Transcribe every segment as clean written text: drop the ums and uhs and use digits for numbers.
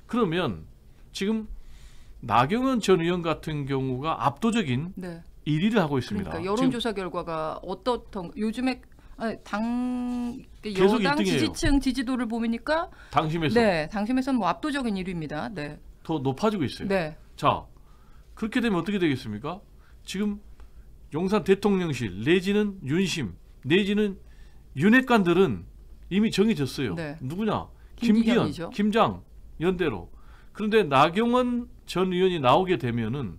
그러면 지금 나경원 전 의원 같은 경우가 압도적인 네. 1위를 하고 있습니다. 그러니까 여론조사 결과가 어떻던 요즘에 당 계속 여당 1등이에요. 지지층 지지도를 보니까 당심에서 네, 당심에서는 뭐 압도적인 1위입니다. 네. 더 높아지고 있어요. 네. 자, 그렇게 되면 어떻게 되겠습니까? 지금 용산 대통령실 내지는 윤심 내지는 윤핵관들은 이미 정해졌어요. 네. 누구냐? 김기현, 김기현이죠. 김장 연대로. 그런데 나경원 전 의원이 나오게 되면은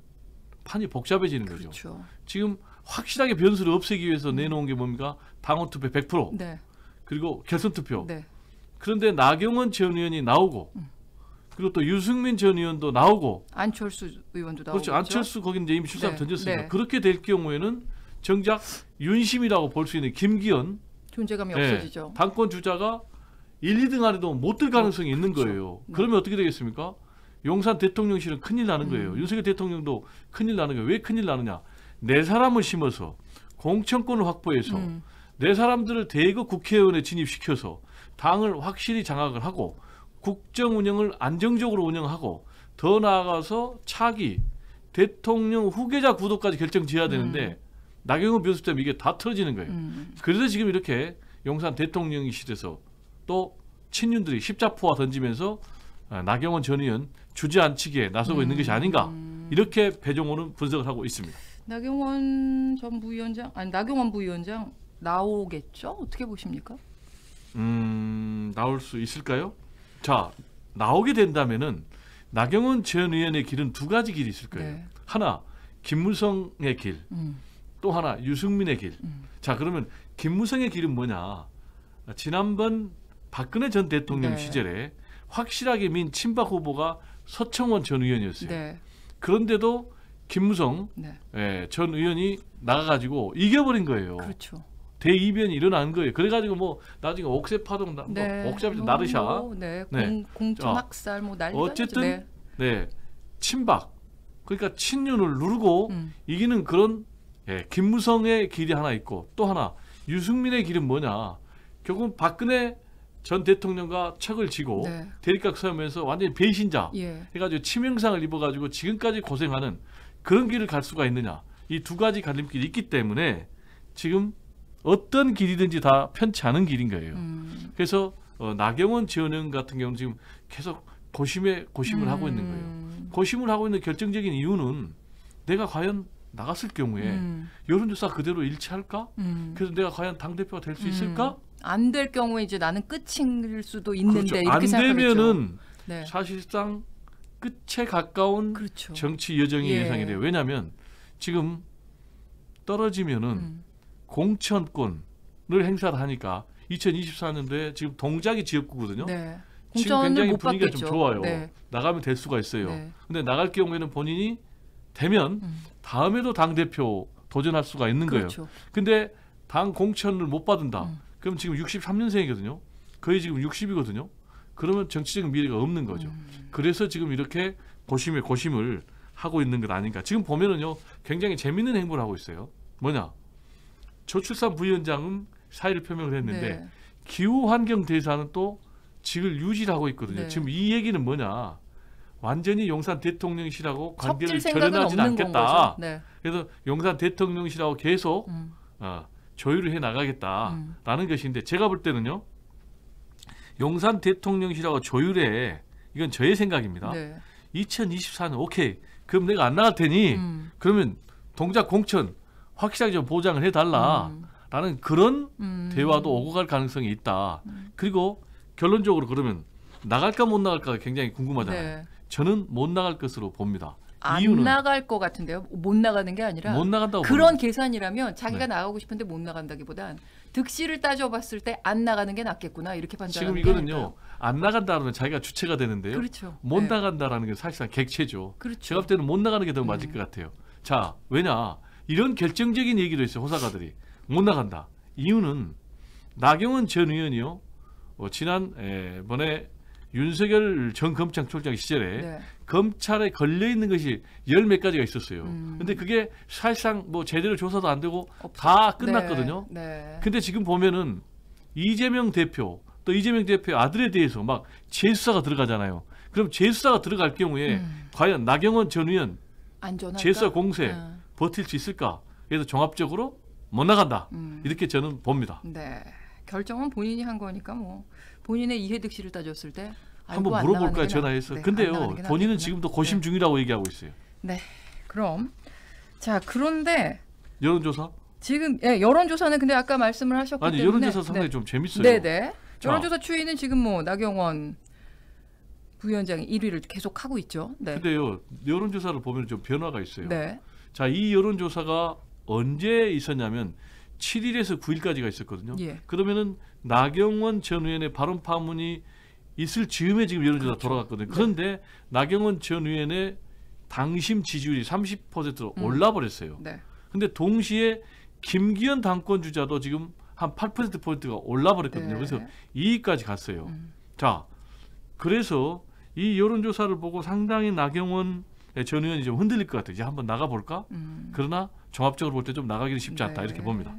판이 복잡해지는 거죠. 그렇죠. 지금 확실하게 변수를 없애기 위해서 내놓은 게 뭡니까? 당원 투표 100%. 네. 그리고 결선 투표. 네. 그런데 나경원 전 의원이 나오고 그리고 또 유승민 전 의원도 나오고 안철수 의원도 나오고 그렇죠. 안철수 거기 이제 이미 출사를 네. 던졌으니까 네. 그렇게 될 경우에는 정작 윤심이라고 볼 수 있는 김기현 존재감이 네, 없어지죠. 당권 주자가 1, 2등 안에도 못 들 가능성이 있는 그렇죠. 거예요. 네. 그러면 어떻게 되겠습니까? 용산 대통령실은 큰일 나는 거예요. 윤석열 대통령도 큰일 나는 거예요. 왜 큰일 나느냐? 내 사람을 심어서 공천권을 확보해서 내 사람들을 대거 국회의원에 진입시켜서 당을 확실히 장악을 하고 국정 운영을 안정적으로 운영하고 더 나아가서 차기 대통령 후계자 구도까지 결정지어야 되는데 나경원 변수 때문에 이게 다 틀어지는 거예요. 그래서 지금 이렇게 용산 대통령실에서 또 친윤들이 십자포화 던지면서 나경원 전 의원 주저앉히기에 나서고 있는 것이 아닌가 이렇게 배종호는 분석을 하고 있습니다. 나경원 전 부위원장 나경원 부위원장 나오겠죠? 어떻게 보십니까? 나올 수 있을까요? 자, 나오게 된다면은 나경원 전 의원의 길은 두 가지 길이 있을 거예요. 네. 하나 김무성의 길, 또 하나 유승민의 길. 자, 그러면 김무성의 길은 뭐냐? 지난번 박근혜 전 대통령 네. 시절에 확실하게 민 친박 후보가 서청원 전 의원이었어요. 네. 그런데도 김무성 네. 전 의원이 나가가지고 이겨버린 거예요. 그렇죠. 대이변이 일어난 거예요. 그래가지고 뭐 나중에 옥새 파동, 네. 뭐 옥새 나르샤, 네. 네. 공천 학살 뭐 난리가 어쨌든 나죠. 네. 친박, 그러니까 친윤을 누르고 이기는 그런 김무성의 길이 하나 있고 또 하나 유승민의 길은 뭐냐? 결국은 박근혜 전 대통령과 척을 지고 네. 대립각 서면서 완전히 배신자 예. 해가지고 치명상을 입어가지고 지금까지 고생하는 그런 길을 갈 수가 있느냐? 이 두 가지 갈림길이 있기 때문에 지금 어떤 길이든지 다 편치 않은 길인 거예요. 그래서 나경원 전 의원 같은 경우는 지금 계속 고심을 하고 있는 거예요. 고심을 하고 있는 결정적인 이유는 내가 과연 나갔을 경우에 여론조사 그대로 일치할까? 그래서 내가 과연 당대표가 될 수 있을까? 안 될 경우에 이제 나는 끝일 수도 있는데 그렇죠. 이렇게 안 생각하겠죠. 되면은 네. 사실상 끝에 가까운 그렇죠. 정치 여정이 예. 예상이 돼요. 왜냐하면 지금 떨어지면은 공천권을 행사를 하니까 2024년도에 지금 동작이 지역구거든요. 네. 지금 공천을 굉장히 못 분위기가 받겠죠. 좀 좋아요. 네. 나가면 될 수가 있어요. 네. 근데 나갈 경우에는 본인이 되면 다음에도 당대표 도전할 수가 있는 그렇죠. 거예요. 근데 당 공천을 못 받는다. 그럼 지금 63년생이거든요. 거의 지금 60이거든요. 그러면 정치적인 미래가 없는 거죠. 그래서 지금 이렇게 고심을 하고 있는 것 아닌가. 지금 보면은요, 굉장히 재밌는 행보를 하고 있어요. 뭐냐? 저출산 부위원장은 사의를 표명을 했는데 네. 기후환경 대사는 또 직을 유지를 하고 있거든요. 네. 지금 이 얘기는 뭐냐? 완전히 용산 대통령실하고 관계를 척질 생각은 결연하지는 없는 건 않겠다. 거죠. 네. 그래서 용산 대통령실하고 계속 조율을 해 나가겠다라는 것인데 제가 볼 때는요. 용산 대통령실하고 조율해 이건 저의 생각입니다. 네. 2024년 오케이. 그럼 내가 안 나갈 테니 그러면 동작 공천 확실하게 좀 보장을 해달라라는 그런 대화도 오고 갈 가능성이 있다. 그리고 결론적으로 그러면 나갈까 못 나갈까가 굉장히 궁금하잖아요. 네. 저는 못 나갈 것으로 봅니다. 안 이유는 나갈 것 같은데요. 못 나가는 게 아니라 못 나간다고 그런 봅니다. 계산이라면 자기가 네. 나가고 싶은데 못 나간다기보단 득실을 따져봤을 때 안 나가는 게 낫겠구나 이렇게 지금 판단하는 게 이거는요. 아닐까요? 안 나간다면 자기가 주체가 되는데요. 그렇죠. 못 네. 나간다라는 게 사실상 객체죠. 그렇죠. 제가 볼 때는 못 나가는 게 더 맞을 것 같아요. 자, 왜냐? 이런 결정적인 얘기도 있어요. 호사가들이. 못 나간다. 이유는 나경원 전 의원이요. 지난번에 윤석열 전 검찰총장 시절에 네. 검찰에 걸려있는 것이 열 몇 가지가 있었어요. 근데 그게 사실상 뭐 제대로 조사도 안 되고 다 끝났거든요. 네. 네. 근데 지금 보면은 이재명 대표 또 이재명 대표의 아들에 대해서 막 재수사가 들어가잖아요. 그럼 재수사가 들어갈 경우에 과연 나경원 전 의원 안전할까? 재수사 공세 버틸 수 있을까? 그래서 종합적으로 못 나간다. 이렇게 저는 봅니다. 네. 결정은 본인이 한 거니까 뭐 본인의 이해득실을 따졌을 때 아이고, 한번 안 물어볼까요? 나가는 게 전화해서. 네, 안 근데요. 나가는 게 본인은 낫겠구나. 지금도 고심 중이라고 얘기하고 있어요. 네. 그럼 자, 그런데 여론조사? 지금 여론조사는 근데 아까 말씀을 하셨기 아니, 때문에 여론조사 상당히 좀 재밌어요. 네네. 자. 여론조사 추이는 지금 뭐 나경원 부위원장이 1위를 계속 하고 있죠. 네. 근데요. 여론조사를 보면 좀 변화가 있어요. 네. 자, 이 여론조사가 언제 있었냐면 7일에서 9일까지가 있었거든요. 예. 그러면은 나경원 전 의원의 발언 파문이 있을 즈음에 지금 여론조사 그렇죠. 돌아갔거든요. 그런데 나경원 전 의원의 당심 지지율이 30%로 올라버렸어요. 네. 근데 동시에 김기현 당권 주자도 지금 한 8%포인트가 올라버렸거든요. 네. 그래서 2위까지 갔어요. 자, 그래서 이 여론조사를 보고 상당히 나경원 전 의원이 좀 흔들릴 것 같아요. 이제 한번 나가볼까? 그러나 종합적으로 볼 때 좀 나가기는 쉽지 않다. 네. 이렇게 봅니다.